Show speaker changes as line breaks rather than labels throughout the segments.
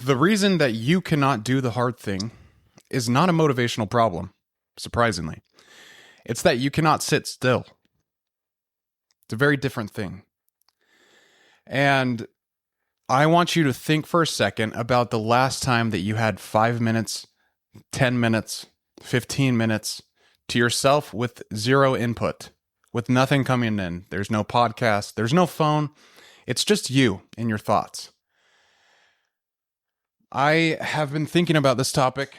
The reason that you cannot do the hard thing is not a motivational problem, surprisingly. It's that you cannot sit still. It's a very different thing. And I want you to think for a second about the last time that you had 5 minutes, 10 minutes, 15 minutes to yourself with zero input, with nothing coming in. There's no podcast, there's no phone. It's just you and your thoughts. I have been thinking about this topic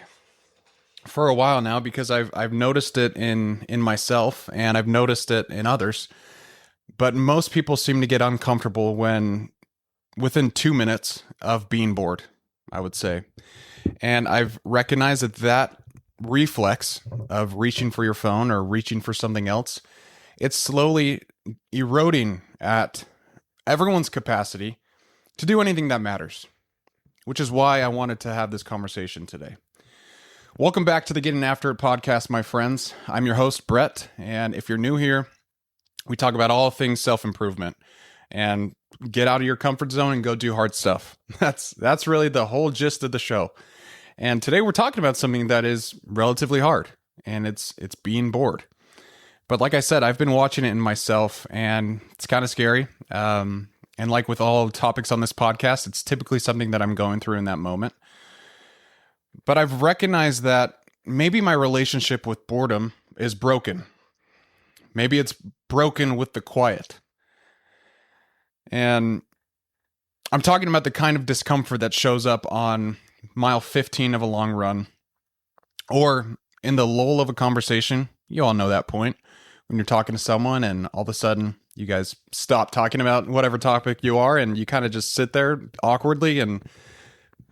for a while now because I've noticed it in myself and I've noticed it in others. But most people seem to get uncomfortable when within 2 minutes of being bored, I would say. And I've recognized that reflex of reaching for your phone or reaching for something else, it's slowly eroding at everyone's capacity to do anything that matters, which is why I wanted to have this conversation today. Welcome back to the Getting After It podcast, my friends. I'm your host, Brett, and if you're new here, we talk about all things self-improvement and get out of your comfort zone and go do hard stuff. That's really the whole gist of the show. And today we're talking about something that is relatively hard, and it's being bored. But like I said, I've been watching it in myself, and it's kind of scary. And like with all topics on this podcast, it's typically something that I'm going through in that moment. But I've recognized that maybe my relationship with boredom is broken. Maybe it's broken with the quiet. And I'm talking about the kind of discomfort that shows up on mile 15 of a long run, or in the lull of a conversation. You all know that point when you're talking to someone and all of a sudden you guys stop talking about whatever topic you are and you kind of just sit there awkwardly, and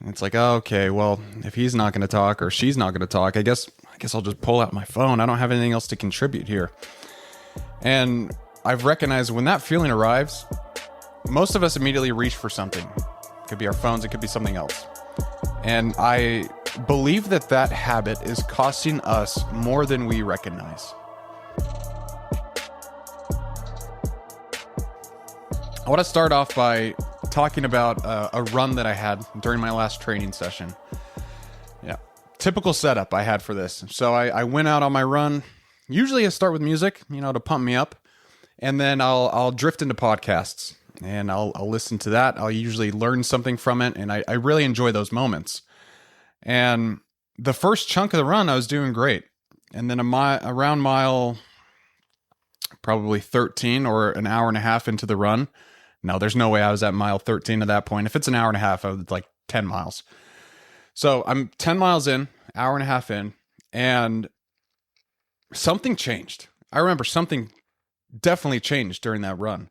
it's like, oh, okay, well, if he's not going to talk or she's not going to talk, I guess I'll just pull out my phone. I don't have anything else to contribute here. And I've recognized when that feeling arrives, most of us immediately reach for something. It could be our phones, it could be something else. And I believe that habit is costing us more than we recognize. I want to start off by talking about a run that I had during my last training session. Yeah, typical setup I had for this. So I went out on my run. Usually I start with music, to pump me up, and then I'll drift into podcasts and I'll listen to that. I'll usually learn something from it, and I really enjoy those moments. And the first chunk of the run, I was doing great. And then around mile probably 13 or an hour and a half into the run. No, there's no way I was at mile 13 at that point. If it's an hour and a half, I was like 10 miles. So I'm 10 miles in, hour and a half in, and something changed. I remember something definitely changed during that run.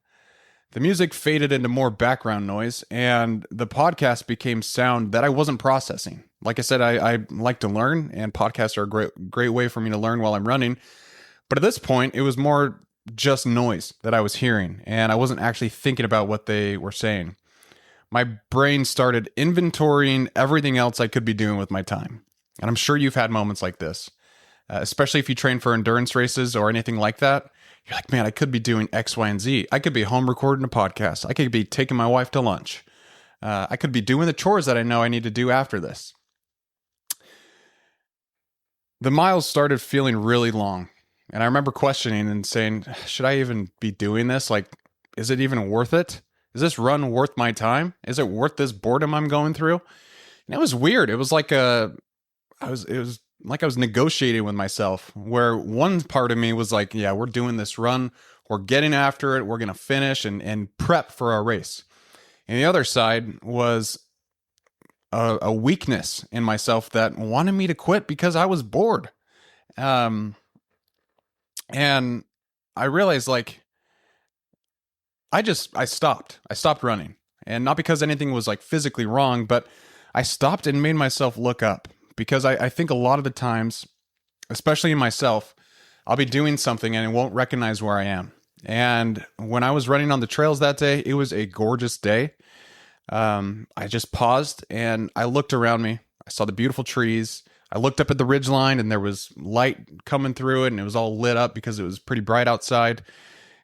The music faded into more background noise, and the podcast became sound that I wasn't processing. Like I said, I like to learn, and podcasts are a great way for me to learn while I'm running. But at this point, it was more just noise that I was hearing, and I wasn't actually thinking about what they were saying. My brain started inventorying everything else I could be doing with my time. And I'm sure you've had moments like this, especially if you train for endurance races or anything like that. You're like, man, I could be doing X, Y, and Z. I could be home recording a podcast. I could be taking my wife to lunch. I could be doing the chores that I know I need to do after this. The miles started feeling really long. And I remember questioning and saying, should I even be doing this? Like, is it even worth it? Is this run worth my time? Is it worth this boredom I'm going through? And it was weird. It was like I was negotiating with myself, where one part of me was like, yeah, we're doing this run. We're getting after it. We're going to finish and prep for our race. And the other side was a weakness in myself that wanted me to quit because I was bored. And I realized, like, I stopped. I stopped running. And not because anything was like physically wrong, but I stopped and made myself look up. Because I think a lot of the times, especially in myself, I'll be doing something and I won't recognize where I am. And when I was running on the trails that day, it was a gorgeous day. I just paused and I looked around me. I saw the beautiful trees. I looked up at the ridgeline and there was light coming through it and it was all lit up because it was pretty bright outside.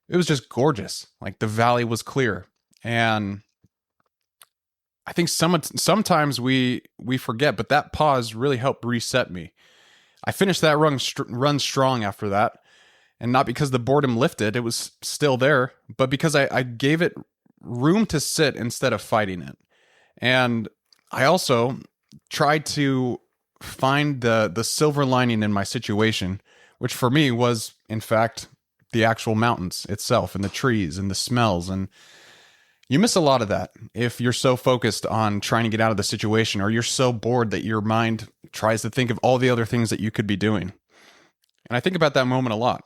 It was just gorgeous. Like the valley was clear. And I think sometimes we forget, but that pause really helped reset me. I finished that run strong after that, and not because the boredom lifted, it was still there, but because I gave it room to sit instead of fighting it. And I also tried to find the silver lining in my situation, which for me was, in fact, the actual mountains itself and the trees and the smells. And you miss a lot of that if you're so focused on trying to get out of the situation, or you're so bored that your mind tries to think of all the other things that you could be doing. And I think about that moment a lot.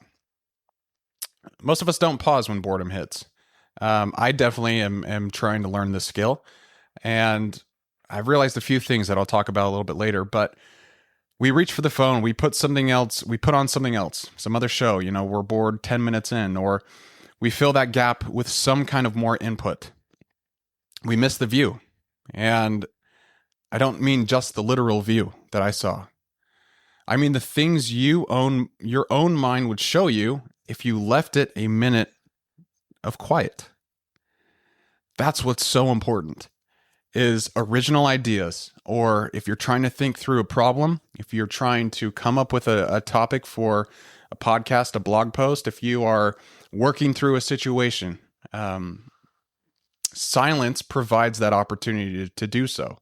Most of us don't pause when boredom hits. I definitely am trying to learn this skill. And I've realized a few things that I'll talk about a little bit later, but we reach for the phone, we put on something else, some other show, we're bored 10 minutes in, or we fill that gap with some kind of more input. We miss the view. And I don't mean just the literal view that I saw. I mean the things your own mind would show you if you left it a minute of quiet. That's what's so important, is original ideas. Or if you're trying to think through a problem, if you're trying to come up with a topic for a podcast, a blog post, if you are working through a situation, silence provides that opportunity to do so.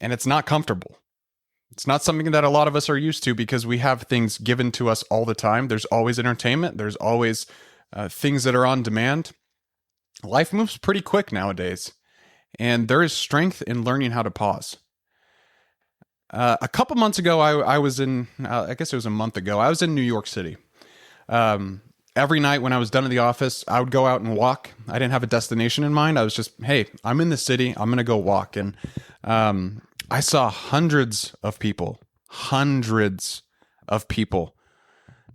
And it's not comfortable. It's not something that a lot of us are used to because we have things given to us all the time. There's always entertainment. There's always things that are on demand. Life moves pretty quick nowadays, and there is strength in learning how to pause. A couple months ago, I was in, I guess it was a month ago, I was in New York City. Every night when I was done at the office, I would go out and walk. I didn't have a destination in mind. I was just, hey, I'm in the city. I'm going to go walk. And I saw hundreds of people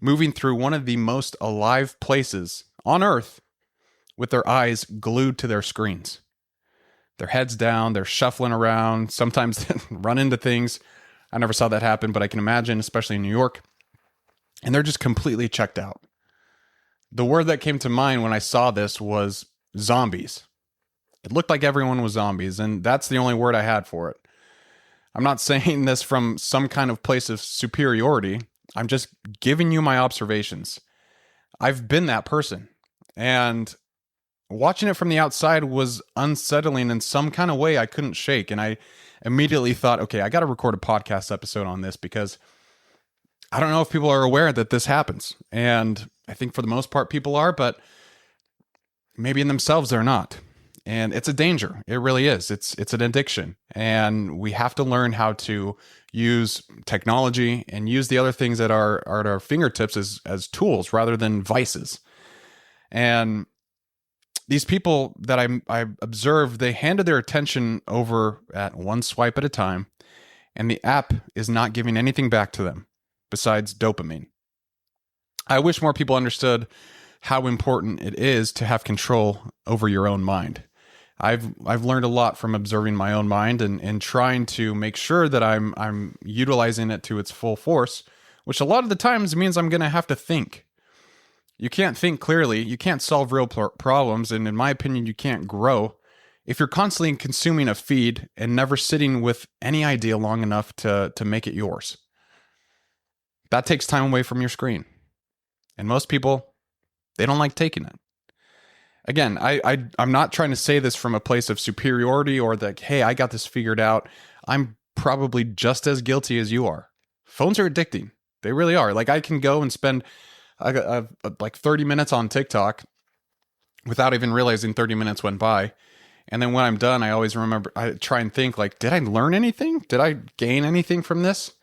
moving through one of the most alive places on earth with their eyes glued to their screens. Their heads down, they're shuffling around, sometimes run into things. I never saw that happen, but I can imagine, especially in New York. And they're just completely checked out. The word that came to mind when I saw this was zombies. It looked like everyone was zombies, and that's the only word I had for it. I'm not saying this from some kind of place of superiority. I'm just giving you my observations. I've been that person, and watching it from the outside was unsettling in some kind of way I couldn't shake. And I immediately thought, okay, I got to record a podcast episode on this because I don't know if people are aware that this happens. And I think for the most part people are, but maybe in themselves they're not. And it's a danger. It really is. It's an addiction. And we have to learn how to use technology and use the other things that are at our fingertips as tools rather than vices. And these people that I observed, they handed their attention over at one swipe at a time, and the app is not giving anything back to them besides dopamine. I wish more people understood how important it is to have control over your own mind. I've learned a lot from observing my own mind and trying to make sure that I'm utilizing it to its full force, which a lot of the times means I'm going to have to think. You can't think clearly, you can't solve real problems, and in my opinion, you can't grow if you're constantly consuming a feed and never sitting with any idea long enough to make it yours. That takes time away from your screen. And most people, they don't like taking it. Again, I'm not trying to say this from a place of superiority or that, hey, I got this figured out. I'm probably just as guilty as you are. Phones are addicting. They really are. Like I can go and spend like 30 minutes on TikTok without even realizing 30 minutes went by. And then when I'm done, I always remember, I try and think like, did I learn anything? Did I gain anything from this?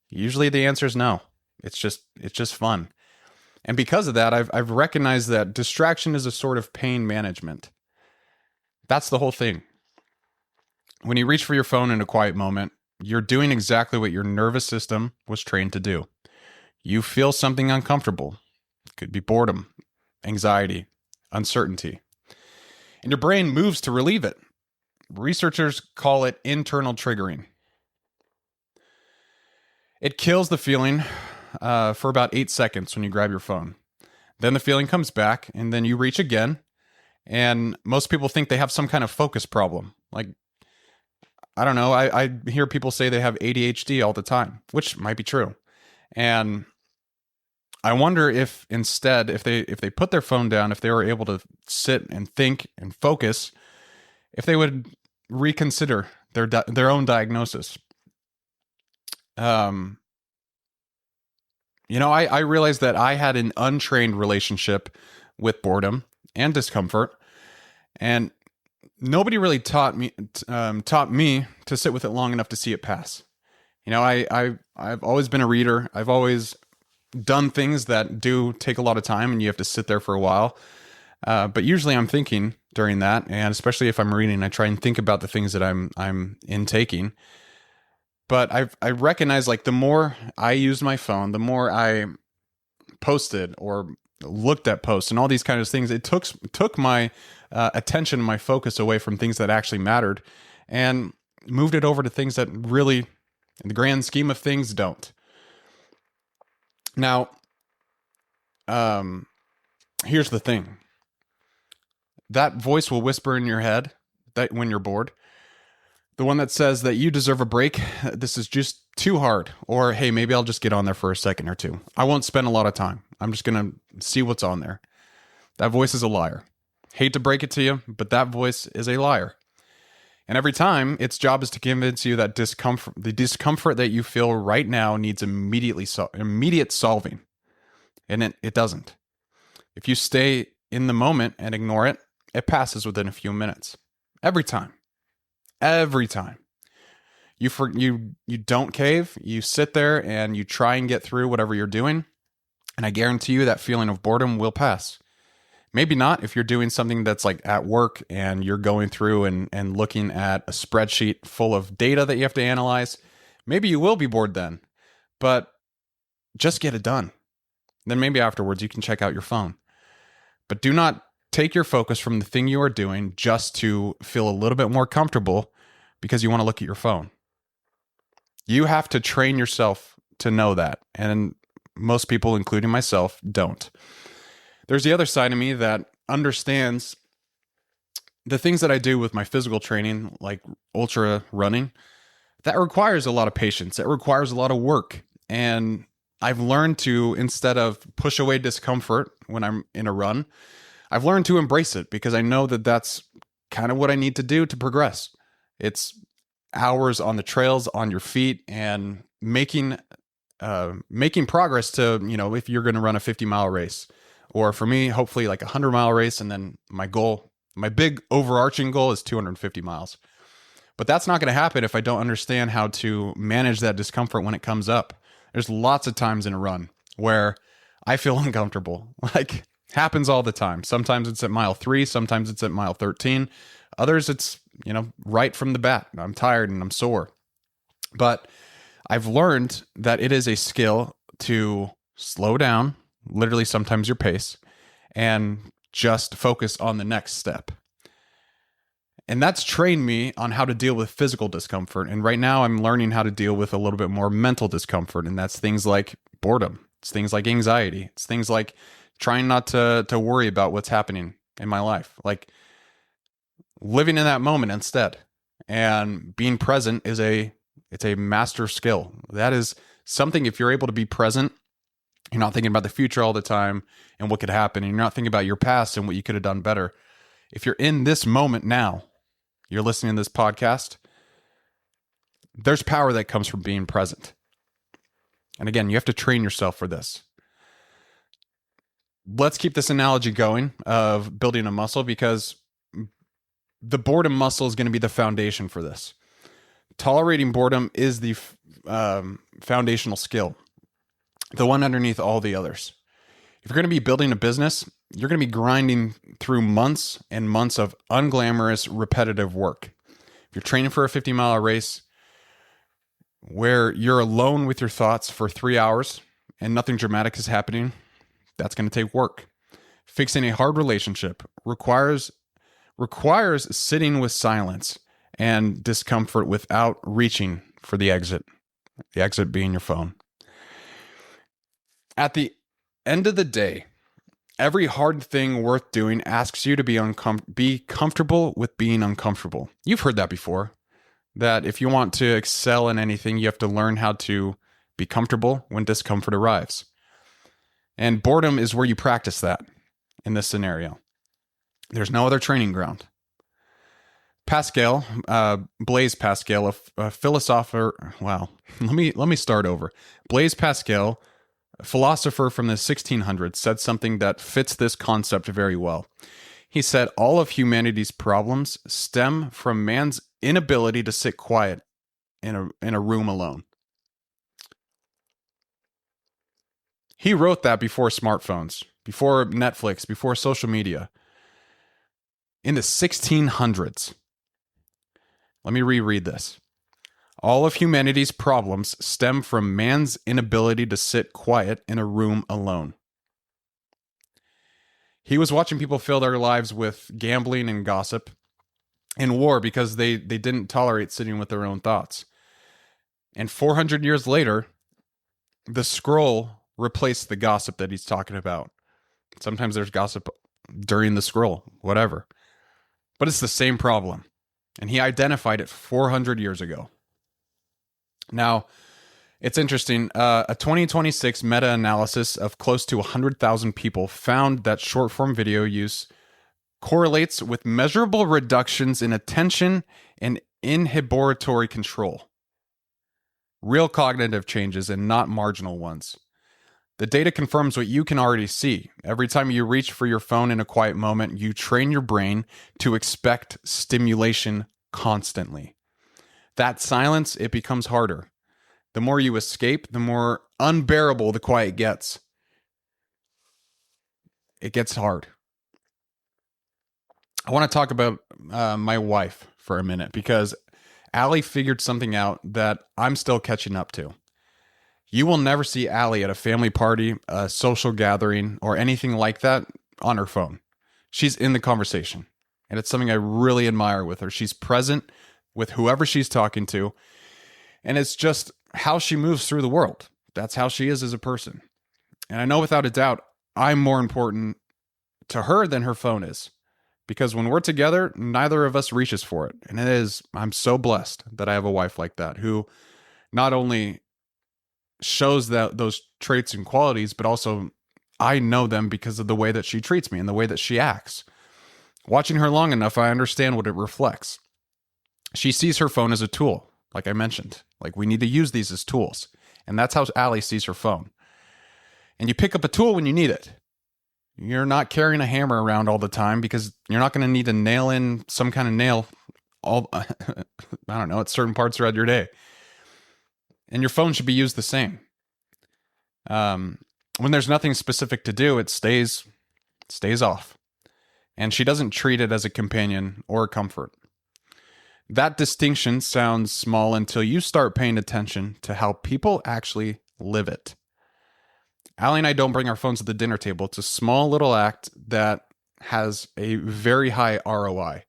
Usually the answer is no. It's just fun. And because of that, I've recognized that distraction is a sort of pain management. That's the whole thing. When you reach for your phone in a quiet moment, you're doing exactly what your nervous system was trained to do. You feel something uncomfortable. It could be boredom, anxiety, uncertainty. And your brain moves to relieve it. Researchers call it internal triggering. It kills the feeling for about 8 seconds when you grab your phone. Then the feeling comes back, and then you reach again, And most people think they have some kind of focus problem. Like, I don't know. I hear people say they have ADHD all the time, which might be true. And I wonder if instead, if they put their phone down, if they were able to sit and think and focus, if they would reconsider their own diagnosis. I realized that I had an untrained relationship with boredom and discomfort, and nobody really taught me to sit with it long enough to see it pass. I've always been a reader. I've always done things that do take a lot of time, and you have to sit there for a while. But usually, I'm thinking during that, and especially if I'm reading, I try and think about the things that I'm intaking. But I recognize, like, the more I used my phone, the more I posted or looked at posts and all these kinds of things, it took my attention, my focus away from things that actually mattered, and moved it over to things that really, in the grand scheme of things, don't. Now, here's the thing. That voice will whisper in your head that when you're bored, the one that says that you deserve a break, this is just too hard, or hey, maybe I'll just get on there for a second or two. I won't spend a lot of time. I'm just going to see what's on there. That voice is a liar. Hate to break it to you, but that voice is a liar. And every time, its job is to convince you that the discomfort that you feel right now needs immediate solving. And it doesn't. If you stay in the moment and ignore it, it passes within a few minutes. Every time. Every time. You don't cave. You sit there and you try and get through whatever you're doing. And I guarantee you that feeling of boredom will pass. Maybe not if you're doing something that's like at work and you're going through and looking at a spreadsheet full of data that you have to analyze. Maybe you will be bored then, but just get it done. Then maybe afterwards you can check out your phone. But do not take your focus from the thing you are doing just to feel a little bit more comfortable because you want to look at your phone. You have to train yourself to know that. And most people, including myself, don't. There's the other side of me that understands the things that I do with my physical training, like ultra running. That requires a lot of patience. It requires a lot of work. And I've learned to, instead of push away discomfort when I'm in a run, I've learned to embrace it because I know that that's kind of what I need to do to progress. It's hours on the trails, on your feet, and making progress to, if you're going to run a 50-mile race. Or for me, hopefully like a 100-mile race. And then my big overarching goal is 250 miles. But that's not going to happen if I don't understand how to manage that discomfort when it comes up. There's lots of times in a run where I feel uncomfortable. Like, happens all the time. Sometimes it's at mile 3, sometimes it's at mile 13. Others it's, right from the bat. I'm tired and I'm sore. But I've learned that it is a skill to slow down, literally sometimes your pace, and just focus on the next step. And that's trained me on how to deal with physical discomfort. And right now I'm learning how to deal with a little bit more mental discomfort. And that's things like boredom. It's things like anxiety. It's things like trying not to worry about what's happening in my life. Like living in that moment instead. And being present it's a master skill. That is something, if you're able to be present, you're not thinking about the future all the time and what could happen. And you're not thinking about your past and what you could have done better. If you're in this moment now, you're listening to this podcast, there's power that comes from being present. And again, you have to train yourself for this. Let's keep this analogy going of building a muscle, because the boredom muscle is going to be the foundation for this. Tolerating boredom is the foundational skill, the one underneath all the others. If you're going to be building a business, you're going to be grinding through months and months of unglamorous, repetitive work. If you're training for a 50-mile race where you're alone with your thoughts for 3 hours and nothing dramatic is happening, that's going to take work. Fixing a hard relationship requires sitting with silence and discomfort without reaching for the exit being your phone. At the end of the day, Every hard thing worth doing asks you to be comfortable with being uncomfortable. You've heard that before, that if you want to excel in anything, you have to learn how to be comfortable when discomfort arrives. And boredom is where you practice that in this scenario. There's no other training ground. Pascal, Blaise Pascal, a philosopher. Wow, let me start over. Blaise Pascal, a philosopher from the 1600s, said something that fits this concept very well. He said, all of humanity's problems stem from man's inability to sit quiet in a room alone. He wrote that before smartphones, before Netflix, before social media. In the 1600s. Let me reread this. All of humanity's problems stem from man's inability to sit quiet in a room alone. He was watching people fill their lives with gambling and gossip and war because they didn't tolerate sitting with their own thoughts. And 400 years later, the scroll replaced the gossip that he's talking about. Sometimes there's gossip during the scroll, whatever. But it's the same problem. And he identified it 400 years ago. Now, it's interesting. A 2026 meta-analysis of close to 100,000 people found that short-form video use correlates with measurable reductions in attention and inhibitory control. Real cognitive changes and not marginal ones. The data confirms what you can already see. Every time you reach for your phone in a quiet moment, you train your brain to expect stimulation constantly. That silence, it becomes harder. The more you escape, the more unbearable the quiet gets. It gets hard. I want to talk about my wife for a minute because Allie figured something out that I'm still catching up to. You will never see Allie at a family party, a social gathering, or anything like that on her phone. She's in the conversation, and it's something I really admire with her. She's present with whoever she's talking to, and it's just how she moves through the world. That's how she is as a person. And I know without a doubt, I'm more important to her than her phone is. Because when we're together, neither of us reaches for it. And I'm so blessed that I have a wife like that who not only shows those traits and qualities, but also I know them because of the way that she treats me and the way that she acts. Watching her long enough, I understand what it reflects. She sees her phone as a tool, like I mentioned. Like, we need to use these as tools. And that's how Allie sees her phone. And you pick up a tool when you need it. You're not carrying a hammer around all the time because you're not going to need to nail in some kind of nail I don't know, at certain parts throughout your day. And your phone should be used the same. When there's nothing specific to do, it stays off. And she doesn't treat it as a companion or a comfort. That distinction sounds small until you start paying attention to how people actually live it. Allie and I don't bring our phones to the dinner table. It's a small little act that has a very high ROI.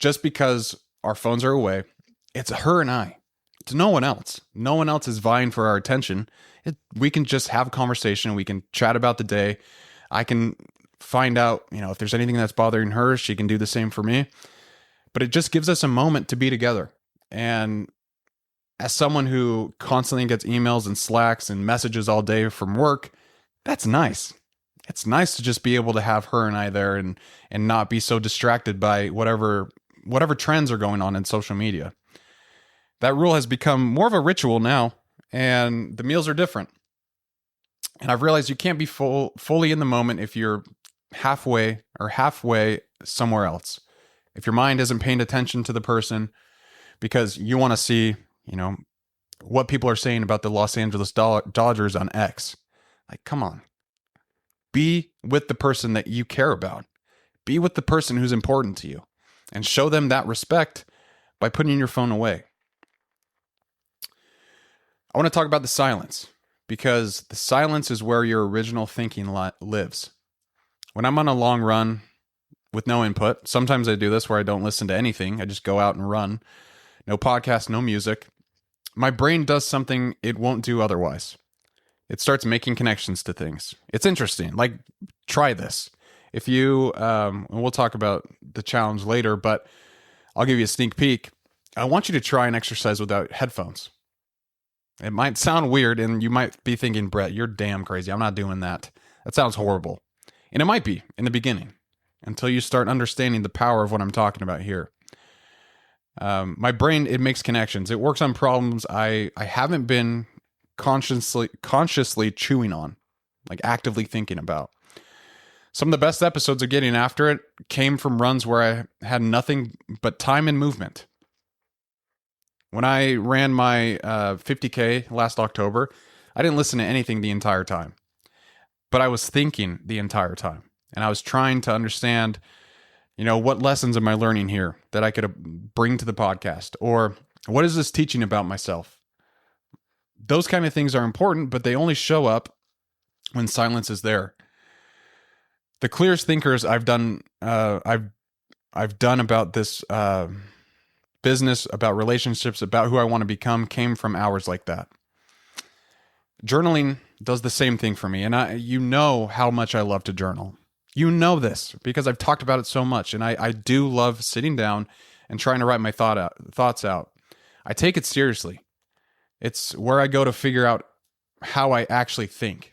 Just because our phones are away, it's her and I. It's no one else. No one else is vying for our attention. We can just have a conversation. We can chat about the day. I can find out, if there's anything that's bothering her, she can do the same for me. But it just gives us a moment to be together. And as someone who constantly gets emails and Slacks and messages all day from work, that's nice. It's nice to just be able to have her and I there and not be so distracted by whatever trends are going on in social media. That rule has become more of a ritual now, and the meals are different. And I've realized you can't be fully in the moment if you're halfway somewhere else. If your mind isn't paying attention to the person because you want to see, what people are saying about the Los Angeles Dodgers on X. Like, come on. Be with the person that you care about. Be with the person who's important to you. And show them that respect by putting your phone away. I want to talk about the silence, because the silence is where your original thinking lives. When I'm on a long run with no input, sometimes I do this where I don't listen to anything. I just go out and run. No podcast, no music. My brain does something it won't do otherwise. It starts making connections to things. It's interesting. Like, try this. If you, and we'll talk about the challenge later, but I'll give you a sneak peek. I want you to try and exercise without headphones. It might sound weird, and you might be thinking, Brett, you're damn crazy. I'm not doing that. That sounds horrible. And it might be in the beginning until you start understanding the power of what I'm talking about here. My brain, it makes connections. It works on problems I haven't been consciously chewing on, like actively thinking about. Some of the best episodes of Getting After It came from runs where I had nothing but time and movement. When I ran my 50K last October, I didn't listen to anything the entire time, but I was thinking the entire time. And I was trying to understand, what lessons am I learning here that I could bring to the podcast? Or what is this teaching about myself? Those kind of things are important, but they only show up when silence is there. The clearest thinkers I've done about this business, about relationships, about who I want to become came from hours like that. Journaling does the same thing for me, and you know how much I love to journal. You know this because I've talked about it so much, and I do love sitting down and trying to write my thoughts out. I take it seriously. It's where I go to figure out how I actually think.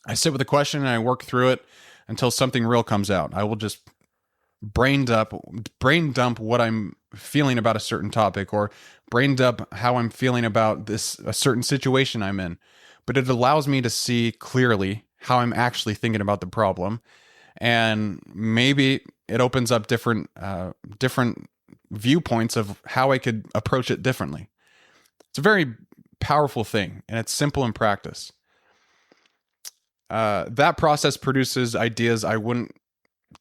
I sit with a question and I work through it until something real comes out. I will just brain dump what I'm feeling about a certain topic, or brain dump how I'm feeling about a certain situation I'm in. But it allows me to see clearly how I'm actually thinking about the problem, and maybe it opens up different viewpoints of how I could approach it differently. It's a very powerful thing, and it's simple in practice. That process produces ideas I wouldn't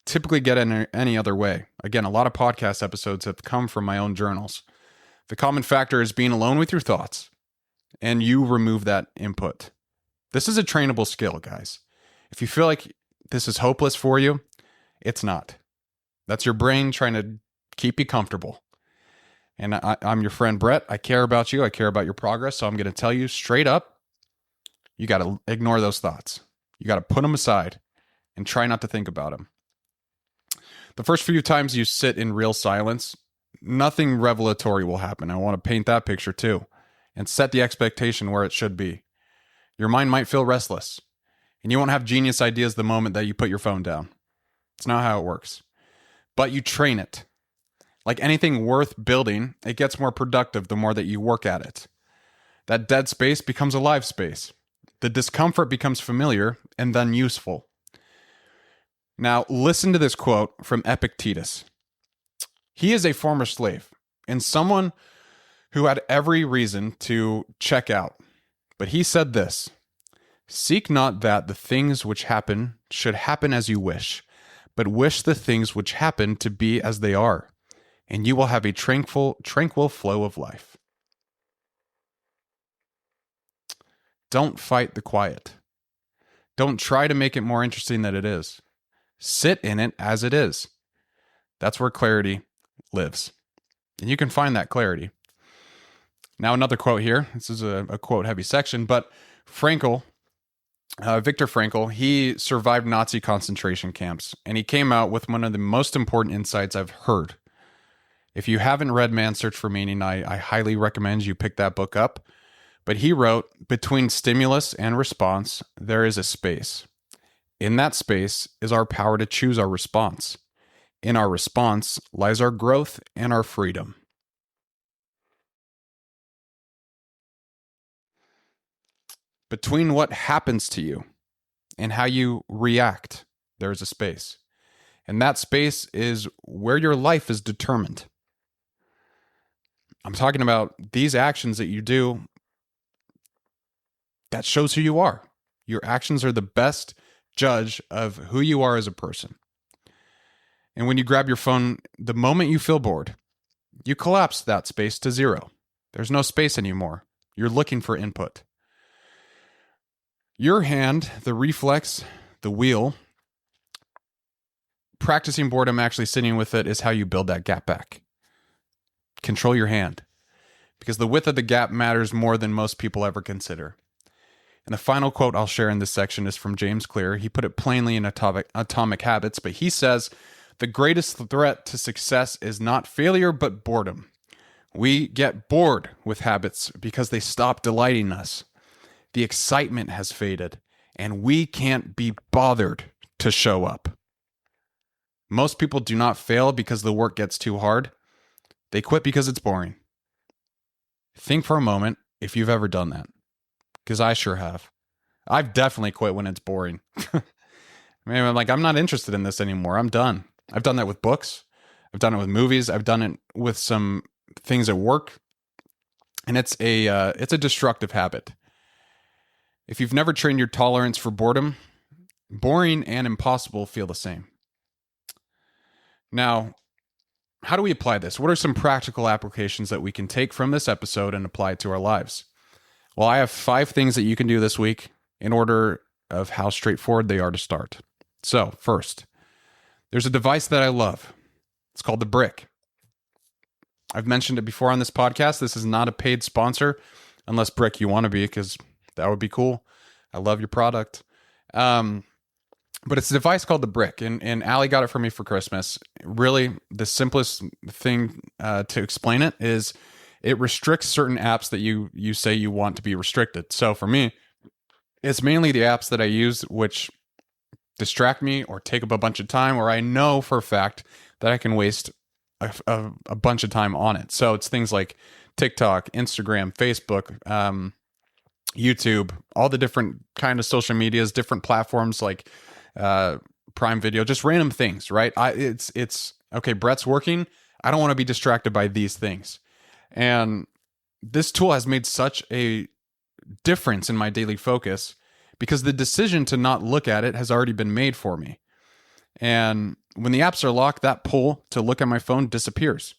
typically get in any other way. Again, a lot of podcast episodes have come from my own journals. The common factor is being alone with your thoughts, and you remove that input. This is a trainable skill, guys. If you feel like this is hopeless for you, it's not. That's your brain trying to keep you comfortable. And I'm your friend, Brett. I care about you. I care about your progress. So I'm going to tell you straight up, you got to ignore those thoughts. You got to put them aside and try not to think about them. The first few times you sit in real silence, nothing revelatory will happen. I want to paint that picture too and set the expectation where it should be. Your mind might feel restless, and you won't have genius ideas the moment that you put your phone down. It's not how it works. But you train it. Like anything worth building, it gets more productive the more that you work at it. That dead space becomes a live space. The discomfort becomes familiar and then useful. Now, listen to this quote from Epictetus. He is a former slave and someone who had every reason to check out. But he said this: "Seek not that the things which happen should happen as you wish, but wish the things which happen to be as they are, and you will have a tranquil flow of life." Don't fight the quiet. Don't try to make it more interesting than it is. Sit in it as it is. That's where clarity lives. And you can find that clarity. Now, another quote here. This is a quote-heavy section, but Viktor Frankl, he survived Nazi concentration camps, and he came out with one of the most important insights I've heard. If you haven't read Man's Search for Meaning, I highly recommend you pick that book up. But he wrote, "Between stimulus and response, there is a space. In that space is our power to choose our response. In our response lies our growth and our freedom." Between what happens to you and how you react, there is a space. And that space is where your life is determined. I'm talking about these actions that you do that shows who you are. Your actions are the best judge of who you are as a person. And when you grab your phone, the moment you feel bored, you collapse that space to zero. There's no space anymore. You're looking for input. Your hand, the reflex, the wheel, practicing boredom, actually sitting with it, is how you build that gap back. Control your hand, because the width of the gap matters more than most people ever consider. And the final quote I'll share in this section is from James Clear. He put it plainly in Atomic Habits, but he says, the greatest threat to success is not failure, but boredom. We get bored with habits because they stop delighting us. The excitement has faded, and we can't be bothered to show up. Most people do not fail because the work gets too hard. They quit because it's boring. Think for a moment if you've ever done that, because I sure have. I've definitely quit when it's boring. I'm like, I'm not interested in this anymore. I'm done. I've done that with books. I've done it with movies. I've done it with some things at work. And it's a destructive habit. If you've never trained your tolerance for boredom, boring and impossible feel the same. Now, how do we apply this? What are some practical applications that we can take from this episode and apply it to our lives? Well, I have 5 things that you can do this week in order of how straightforward they are to start. So, first, there's a device that I love. It's called the Brick. I've mentioned it before on this podcast. This is not a paid sponsor, unless Brick you want to be, because that would be cool. I love your product. But it's a device called the Brick, and Allie got it for me for Christmas. Really, the simplest thing to explain it is it restricts certain apps that you say you want to be restricted. So for me, it's mainly the apps that I use which distract me or take up a bunch of time, or I know for a fact that I can waste a bunch of time on it. So it's things like TikTok, Instagram, Facebook, YouTube, all the different kind of social medias, different platforms like Prime Video, just random things, right? It's okay, Brett's working. I don't want to be distracted by these things. And this tool has made such a difference in my daily focus because the decision to not look at it has already been made for me. And when the apps are locked, that pull to look at my phone disappears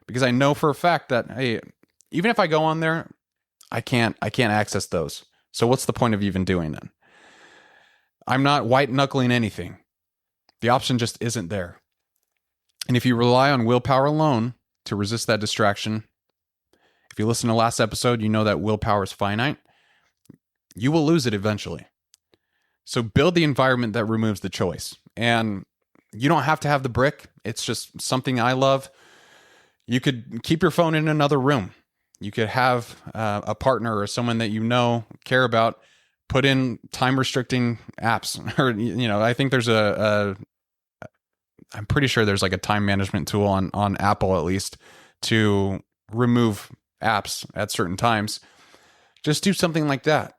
because I know for a fact that, hey, even if I go on there, I can't access those. So what's the point of even doing that? I'm not white knuckling anything. The option just isn't there. And if you rely on willpower alone to resist that distraction, if you listen to last episode, you know that willpower is finite. You will lose it eventually. So build the environment that removes the choice. And you don't have to have the Brick. It's just something I love. You could keep your phone in another room. You could have a partner or someone that you know, care about, put in time restricting apps. Or, I think there's I'm pretty sure there's like a time management tool on Apple at least to remove apps at certain times. Just do something like that.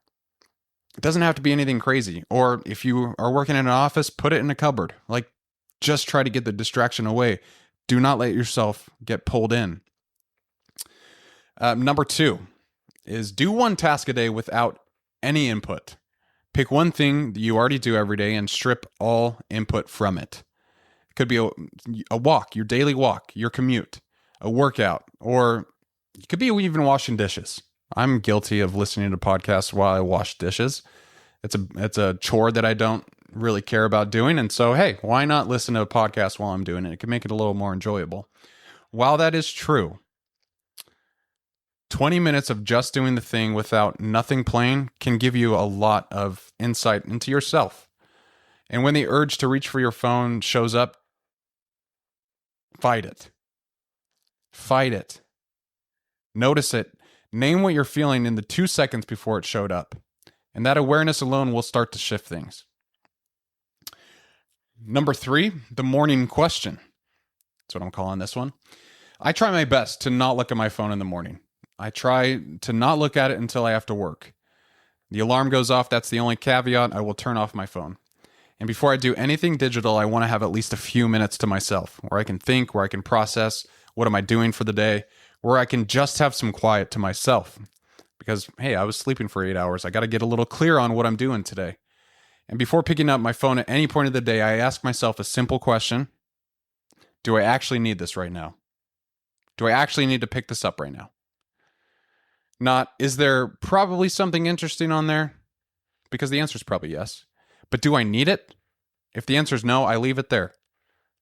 It doesn't have to be anything crazy. Or if you are working in an office, put it in a cupboard. Like, just try to get the distraction away. Do not let yourself get pulled in. Number 2 is do one task a day without any input. Pick one thing that you already do every day and strip all input from it. It could be a walk, your daily walk, your commute, a workout, or it could be even washing dishes. I'm guilty of listening to podcasts while I wash dishes. It's a chore that I don't really care about doing. And so, hey, why not listen to a podcast while I'm doing it? It can make it a little more enjoyable. While that is true, 20 minutes of just doing the thing without nothing playing can give you a lot of insight into yourself. And when the urge to reach for your phone shows up, fight it. Fight it. Notice it. Name what you're feeling in the 2 seconds before it showed up. And that awareness alone will start to shift things. Number 3, the morning question. That's what I'm calling this one. I try my best to not look at my phone in the morning. I try to not look at it until I have to work. The alarm goes off. That's the only caveat. I will turn off my phone. And before I do anything digital, I want to have at least a few minutes to myself where I can think, where I can process, what am I doing for the day, where I can just have some quiet to myself. Because, hey, I was sleeping for 8 hours. I got to get a little clear on what I'm doing today. And before picking up my phone at any point of the day, I ask myself a simple question. Do I actually need this right now? Do I actually need to pick this up right now? Not, is there probably something interesting on there? Because the answer is probably yes. But do I need it? If the answer is no, I leave it there.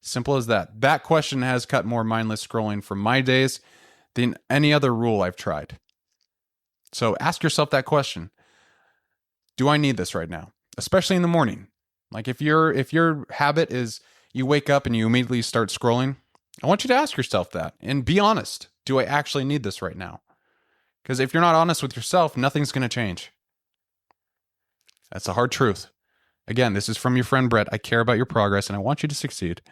Simple as that. That question has cut more mindless scrolling from my days than any other rule I've tried. So ask yourself that question. Do I need this right now? Especially in the morning. Like if your habit is you wake up and you immediately start scrolling, I want you to ask yourself that and be honest. Do I actually need this right now? Because if you're not honest with yourself, nothing's going to change. That's a hard truth. Again, this is from your friend Brett. I care about your progress and I want you to succeed.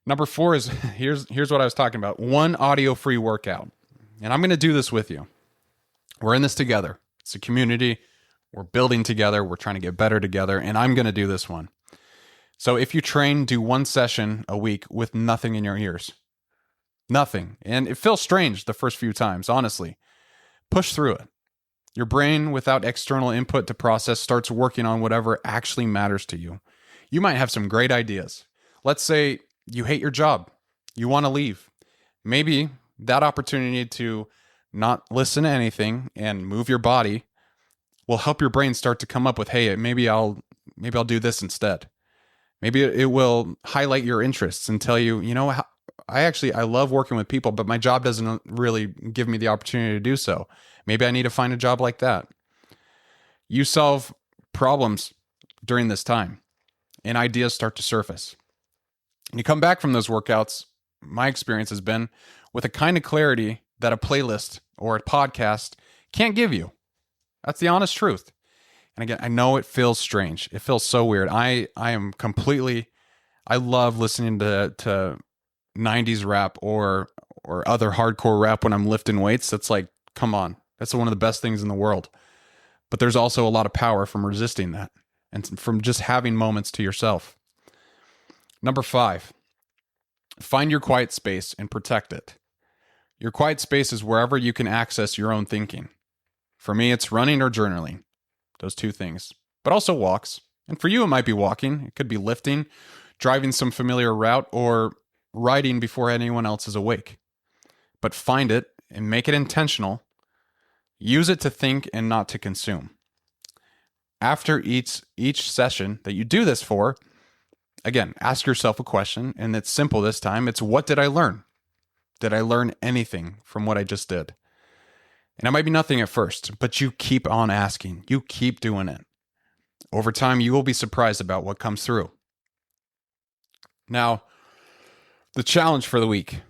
Number 4 is here's what I was talking about. 1 audio-free workout. And I'm going to do this with you. We're in this together. It's a community. We're building together. We're trying to get better together. And I'm going to do this one. So if you train, do 1 session a week with nothing in your ears. Nothing. And it feels strange the first few times, honestly. Push through it. Your brain, without external input to process, starts working on whatever actually matters to you. You might have some great ideas. Let's say you hate your job. You want to leave. Maybe that opportunity to not listen to anything and move your body will help your brain start to come up with, hey, maybe I'll do this instead. Maybe it will highlight your interests and tell you, I love working with people, but my job doesn't really give me the opportunity to do so. Maybe I need to find a job like that. You solve problems during this time and ideas start to surface. And you come back from those workouts, my experience has been with a kind of clarity that a playlist or a podcast can't give you. That's the honest truth. And again, I know it feels strange. It feels so weird. I love listening to 90s rap or other hardcore rap when I'm lifting weights. That's like, come on. That's one of the best things in the world. But there's also a lot of power from resisting that and from just having moments to yourself. Number 5, find your quiet space and protect it. Your quiet space is wherever you can access your own thinking. For me, it's running or journaling. Those 2 things. But also walks. And for you, it might be walking. It could be lifting, driving some familiar route, or riding before anyone else is awake. But find it and make it intentional. Use it to think and not to consume. After each session that you do this for, again, ask yourself a question, and it's simple this time. It's, what did I learn? Did I learn anything from what I just did? And it might be nothing at first, but you keep on asking. You keep doing it. Over time, you will be surprised about what comes through. Now, the challenge for the week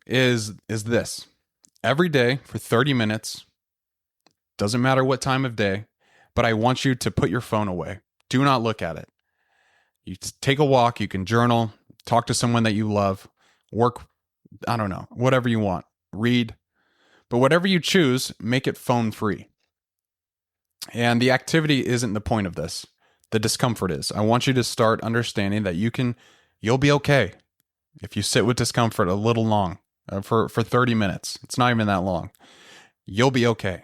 is this. Every day for 30 minutes, doesn't matter what time of day, but I want you to put your phone away. Do not look at it. You take a walk, you can journal, talk to someone that you love, work, I don't know, whatever you want, read. But whatever you choose, make it phone free. And the activity isn't the point of this. The discomfort is. I want you to start understanding that you'll be okay if you sit with discomfort a little long for 30 minutes. It's not even that long. You'll be okay.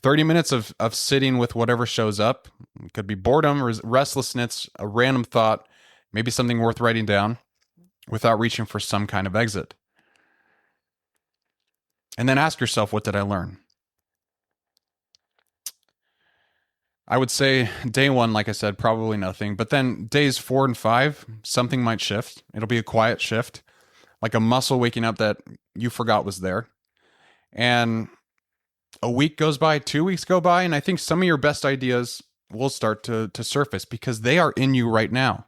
30 minutes of sitting with whatever shows up. It could be boredom, restlessness, a random thought, maybe something worth writing down without reaching for some kind of exit. And then ask yourself, what did I learn? I would say day 1, like I said, probably nothing. But then days 4 and 5, something might shift. It'll be a quiet shift, like a muscle waking up that you forgot was there. And a week goes by, 2 weeks go by, and I think some of your best ideas will start to surface because they are in you right now.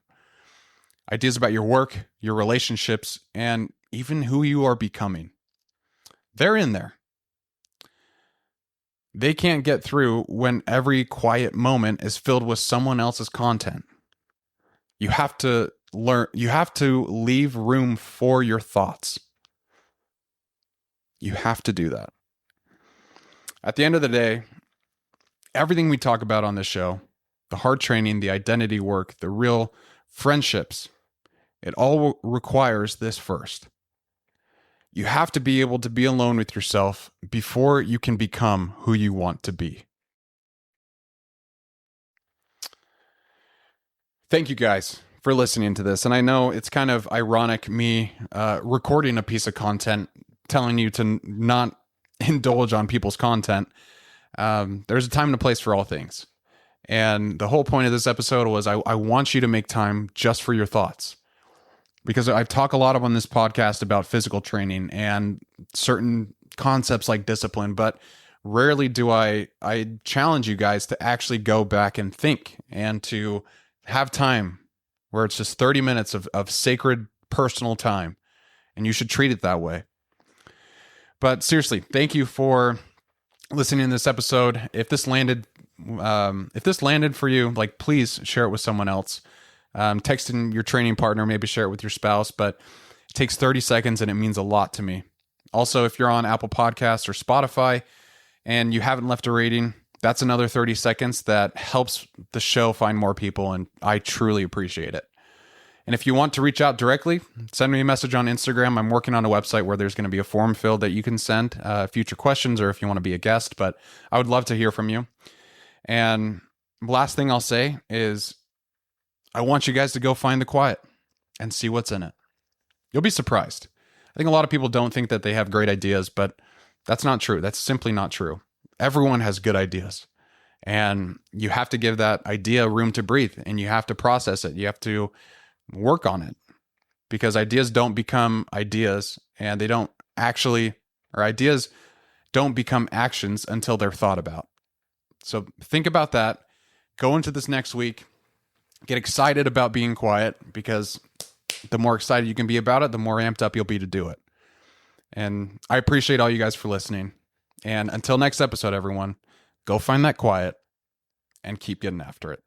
Ideas about your work, your relationships, and even who you are becoming. They're in there. They can't get through when every quiet moment is filled with someone else's content. You have to leave room for your thoughts. You have to do that. At the end of the day, everything we talk about on this show, the hard training, the identity work, the real friendships, it all requires this first. You have to be able to be alone with yourself before you can become who you want to be. Thank you guys for listening to this. And I know it's kind of ironic me recording a piece of content telling you to not indulge on people's content. There's a time and a place for all things. And the whole point of this episode was I want you to make time just for your thoughts. Because I've talked a lot on this podcast about physical training and certain concepts like discipline, but rarely do I challenge you guys to actually go back and think and to have time where it's just 30 minutes of sacred personal time. And you should treat it that way. But seriously, thank you for listening to this episode. If this landed for you, like, please share it with someone else. Texting your training partner, maybe share it with your spouse, but it takes 30 seconds and it means a lot to me. Also, if you're on Apple Podcasts or Spotify and you haven't left a rating, that's another 30 seconds that helps the show find more people, and I truly appreciate it. And if you want to reach out directly, send me a message on Instagram. I'm working on a website where there's going to be a form filled that you can send future questions, or if you want to be a guest, but I would love to hear from you. And last thing I'll say is I want you guys to go find the quiet and see what's in it. You'll be surprised. I think a lot of people don't think that they have great ideas, but that's not true. That's simply not true. Everyone has good ideas, and you have to give that idea room to breathe, and you have to process it. You have to work on it, because ideas don't become ideas, and ideas don't become actions until they're thought about. So think about that. Go into this next week. Get excited about being quiet, because the more excited you can be about it, the more amped up you'll be to do it. And I appreciate all you guys for listening. And until next episode, everyone, go find that quiet and keep getting after it.